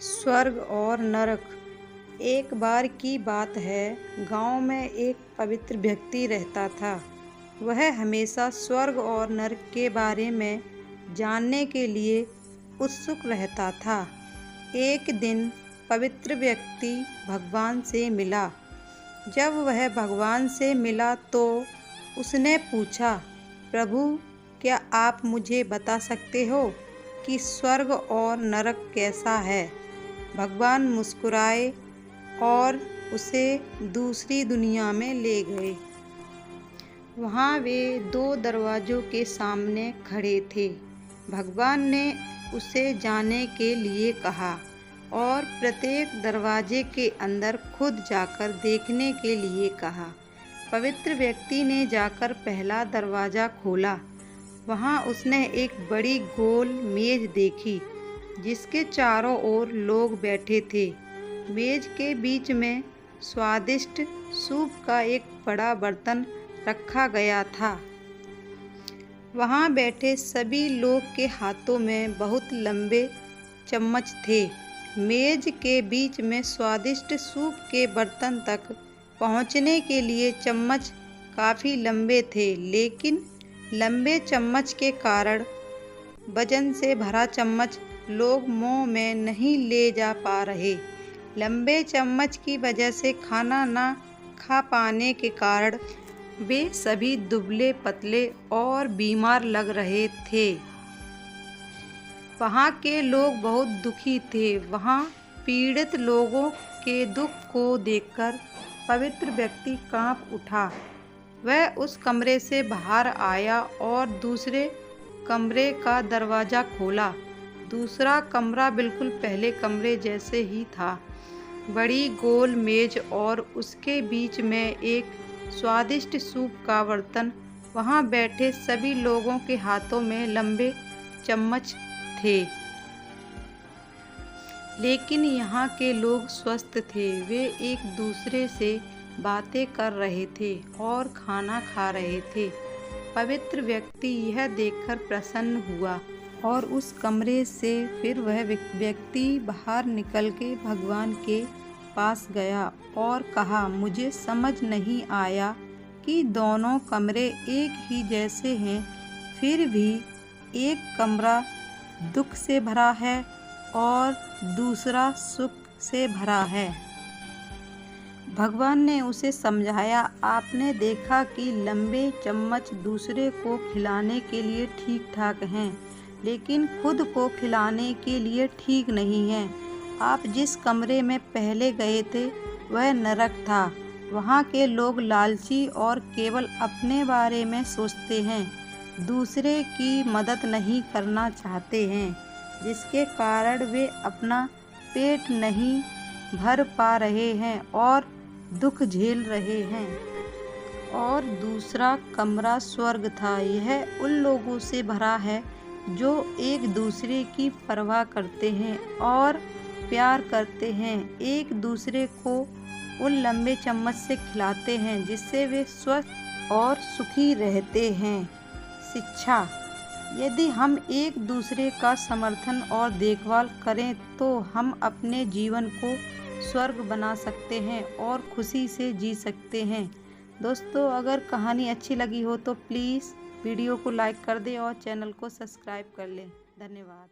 स्वर्ग और नरक। एक बार की बात है, गांव में एक पवित्र व्यक्ति रहता था। वह हमेशा स्वर्ग और नरक के बारे में जानने के लिए उत्सुक रहता था। एक दिन पवित्र व्यक्ति भगवान से मिला। जब वह भगवान से मिला तो उसने पूछा, प्रभु, क्या आप मुझे बता सकते हो कि स्वर्ग और नरक कैसा है? भगवान मुस्कुराए और उसे दूसरी दुनिया में ले गए। वहाँ वे दो दरवाज़ों के सामने खड़े थे। भगवान ने उसे जाने के लिए कहा और प्रत्येक दरवाजे के अंदर खुद जाकर देखने के लिए कहा। पवित्र व्यक्ति ने जाकर पहला दरवाज़ा खोला। वहाँ उसने एक बड़ी गोल मेज देखी जिसके चारों ओर लोग बैठे थे। मेज के बीच में स्वादिष्ट सूप का एक बड़ा बर्तन रखा गया था। वहाँ बैठे सभी लोग के हाथों में बहुत लंबे चम्मच थे। मेज के बीच में स्वादिष्ट सूप के बर्तन तक पहुँचने के लिए चम्मच काफ़ी लंबे थे, लेकिन लंबे चम्मच के कारण वजन से भरा चम्मच लोग मुंह में नहीं ले जा पा रहे। लंबे चम्मच की वजह से खाना ना खा पाने के कारण वे सभी दुबले पतले और बीमार लग रहे थे। वहाँ के लोग बहुत दुखी थे। वहाँ पीड़ित लोगों के दुख को देखकर पवित्र व्यक्ति कांप उठा। वह उस कमरे से बाहर आया और दूसरे कमरे का दरवाज़ा खोला। दूसरा कमरा बिल्कुल पहले कमरे जैसे ही था। बड़ी गोल मेज और उसके बीच में एक स्वादिष्ट सूप का बर्तन। वहाँ बैठे सभी लोगों के हाथों में लंबे चम्मच थे, लेकिन यहाँ के लोग स्वस्थ थे। वे एक दूसरे से बातें कर रहे थे और खाना खा रहे थे। पवित्र व्यक्ति यह देखकर प्रसन्न हुआ और उस कमरे से फिर वह व्यक्ति बाहर निकल के भगवान के पास गया और कहा, मुझे समझ नहीं आया कि दोनों कमरे एक ही जैसे हैं, फिर भी एक कमरा दुख से भरा है और दूसरा सुख से भरा है। भगवान ने उसे समझाया, आपने देखा कि लंबे चम्मच दूसरे को खिलाने के लिए ठीक ठाक हैं, लेकिन खुद को खिलाने के लिए ठीक नहीं है। आप जिस कमरे में पहले गए थे वह नरक था। वहाँ के लोग लालची और केवल अपने बारे में सोचते हैं, दूसरे की मदद नहीं करना चाहते हैं, जिसके कारण वे अपना पेट नहीं भर पा रहे हैं और दुख झेल रहे हैं। और दूसरा कमरा स्वर्ग था। यह उन लोगों से भरा है जो एक दूसरे की परवाह करते हैं और प्यार करते हैं, एक दूसरे को उन लंबे चम्मच से खिलाते हैं जिससे वे स्वस्थ और सुखी रहते हैं। शिक्षा। यदि हम एक दूसरे का समर्थन और देखभाल करें तो हम अपने जीवन को स्वर्ग बना सकते हैं और खुशी से जी सकते हैं। दोस्तों, अगर कहानी अच्छी लगी हो तो प्लीज़ वीडियो को लाइक कर दें और चैनल को सब्सक्राइब कर लें। धन्यवाद।